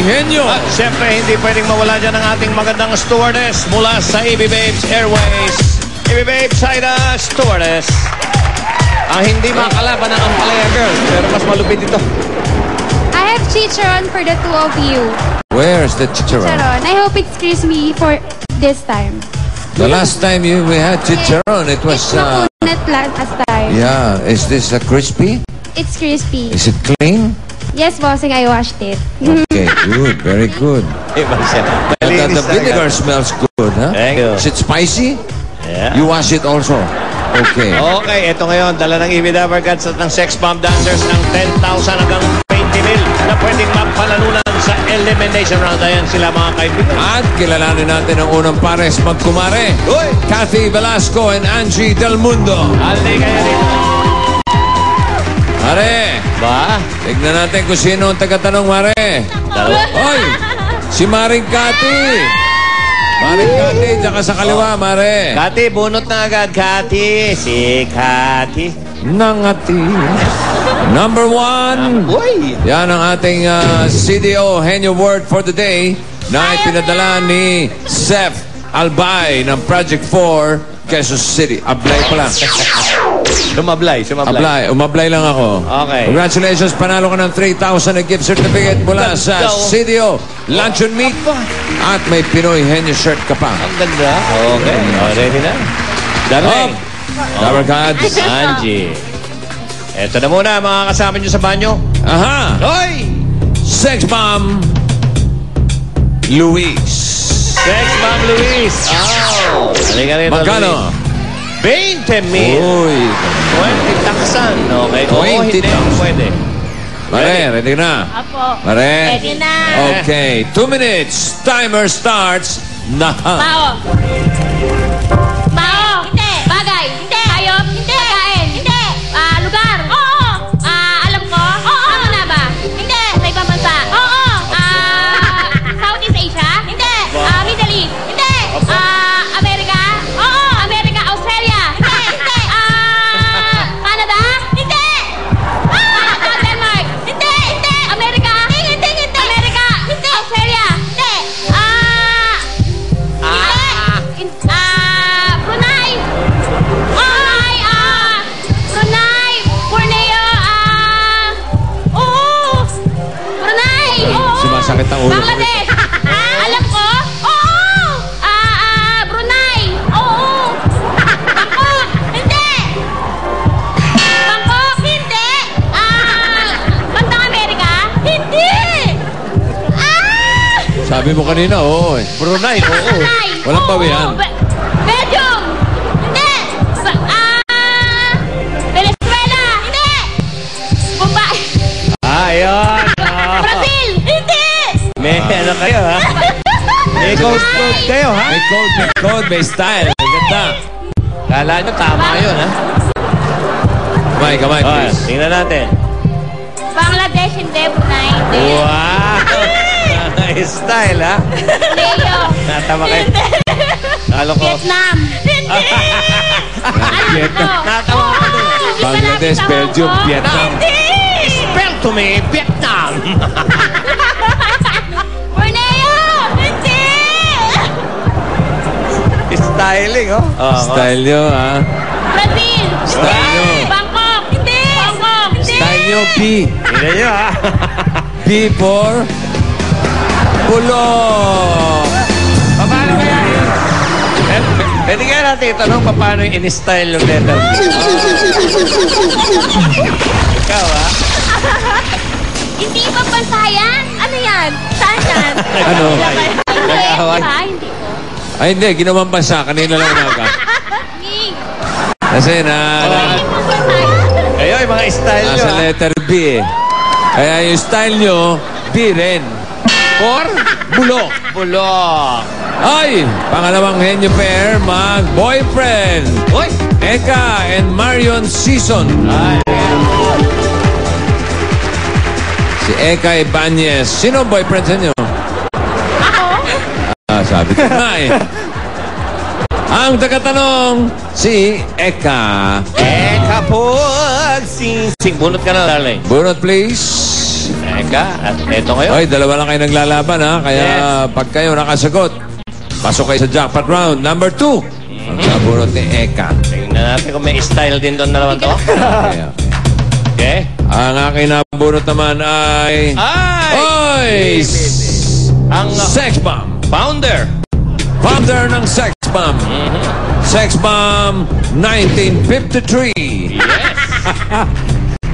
Henyo. At siyempre, hindi pwedeng mawala dyan ang ating magandang stewardess mula sa EB Babes Airways. EB Babes, Haida, stewardess. Ang hindi makalaban ng Ampalaya Girl, pero mas malupit ito. I have chicharon for the two of you. Where's the chicharon? Chicharon. I hope it's crispy for this time. The last time we had chicharon, it was... It's makunat last time. Yeah, is this crispy? It's crispy. Is it clean? Yes, bossing, I washed it. Okay, good. Very good. Iba siya. The vinegar smells good, huh? Thank you. Is it spicy? Yeah. You wash it also? Okay. Okay, ito ngayon, dala ng EB Dabargads at ng Sex Bomb Dancers ng 10,000 hanggang 20,000 na pwedeng mapalanunan sa elimination round. Ayan sila mga kaibigan. At kilalanin natin ang unang pares magkumare. Uy! Cathy Velasco and Angie Del Mundo. Haldi kayo dito. Mare, Ba? tignan natin kung sino ang tagatanong, Mare. Hoy, si Maring Cathy. Maring Cathy, tsaka sa kaliwa, Mare. Kati, bunot na agad. Kati. Si Kati. Nangati. Number 1. Uy! Yan ang ating CDO Henyo Word for the day na ipinadala ni Seth Albay ng Project 4 Quezon City. Ablay pala. Sumablay. Umablay lang ako. Okay. Congratulations, panalo ka ng 3,000 na gift certificate mula sa CDO Luncheon Meat. At may Pinoy Henyo shirt ka pa. Ang ganda. Okay. Ready na. Darling. Dabargads. Angie. Ito na muna, mga kasama nyo sa banyo. Aha! Hoy! Sex Bomb Luis. Sex Bomb Luis. Oh! Halika rito, Magkano? Luis. 20,000. Uy. 20,000. Okay. 20,000. Hindi pwede. Mare, ready na? Apo. Mare? Ready na. Okay, 2 minutes. Timer starts now. Pao. Pao. Hindi. Bagay. Hindi. Hayop. Hindi. Pagkain. Hindi. Lugar. Oo. Alam ko. Oo. Ano na ba? Hindi. Sa ibang bansa. Oo. Southeast Asia. Hindi. Middle East. Hindi. Amerika. Oo. Amerika. Australia. Hindi. Hindi. Canada. Hindi. Denmark. Hindi. Hindi. Amerika. Hindi. Hindi. Amerika. Hindi. Australia. Hindi. Brunei. Brunei. Borneo. Brunei. Sumasakit ang ulo. Bangladesh. Alam ko. Oo. Brunei. Oo. Bangkok. Hindi. Bangkok. Hindi. Bandang Amerika. Hindi. Sabi mo kanina, oo. Brunei. Oo. Brunei. Walang bawian. Belgium. Hindi. Venezuela. Hindi. Mumbai. Ayun. Brazil. Hindi. May ano kayo, ha? May code kayo, ha? May code, may style. May ganda. Kala nyo, tama yun, ha? Kamay, Okay, please. tingnan natin. Bangladesh. Hindi. Brunei. Hindi. Wow! Style, ha? Leo. Natama kayo. Talo ko. Vietnam. Hindi. Alam ko. Natawa ko dun. Bangladesh, Belgium, Vietnam. Spell to me, Vietnam! Borneo. Hindi. Styling, oh. Style nyo, ha? Brazil. Style nyo. Bangkok. Hindi. Bangkok. Hindi. Style nyo, B. Tingnan nyo, ha? B for bulok. Paano kaya yun? Pwede kaya natin itanong paano yung in-style yung letter B? Ikaw, ha? Hindi pa bansa yan. Ano yan? Saan yan? Ano? Nag-aaway. Hindi ko. Ay, hindi. Ginawang bansa. Kanina lang umaga. Hindi. Kasi Hindi pa bansa yan. Kayo, yung mga style nyo, nasa ha? letter B eh. Kaya yung style nyo, B rin. For bulok. Bulok. Ay! Pangalawang Henyo pair, mag-boyfriend. Uy! Eka and Marion Season. Ay, Si Eka Ibanez. Sino ang boyfriend sa inyo? Ako? Sabi ko nga eh. Ang tagatanong, si Eka. Eka po, sing. Bunot ka na, darling. Bunot, please. Eka, at eto ngayon. Oy, dalawa lang kayo naglalaban, ha? Kaya pag kayo nakasagot, pasok kayo sa jackpot round number 2. Ang nabunot ni Eka. Tingnan natin kung may style din doon na naman to. Okay. Okay. Ang aking nabunot naman ay... Ay! Ang Sex Bomb. founder. Founder ng Sex Bomb. Sex Bomb 1953. Yes.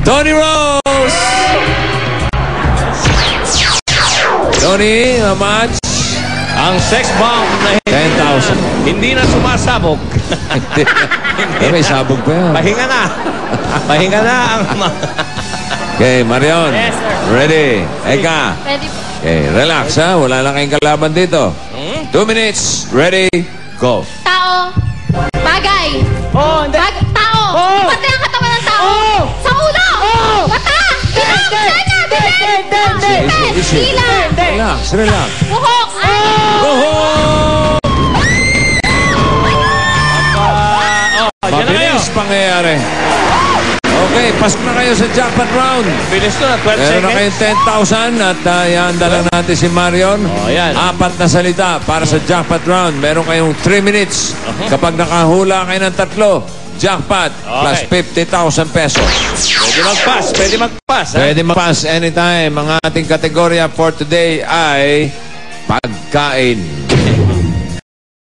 Tony Rose. Tony, how much? Ang sex bomb na 10,000. hindi na sumasabog. May sabog pa yan. Pahinga na. Pahinga na ang... Okay, Marion. Yes, sir. Ready? Eka. Ready po. Okay, relax ha. Wala na kayong kalaban dito. 2 minutes. Ready? Go. Tao. Bagay. Oh, hindi. Tao. Oo. Pati ang katawan ng tao. Oo. Sa ulo. Mata. Bilog. Sana. Bibig. Easy. Dila. Relax, relax. Buhok. Oho! Diyan na kayo. Mabilis pangyayari. Okay, pasok na kayo sa jackpot round. Bilis to na, 12 Meron na seconds. kayong 10,000 at ihanda lang natin si Marion. Yan. 4 na salita para sa jackpot round. Meron kayong 3 minutes. Kapag nakahula kayo ng 3, jackpot plus 50,000 pesos. Pwede mag-pass. Pwede mag-pass. ha? Pwede mag-pass anytime. Ang ating kategorya for today ay pagkain.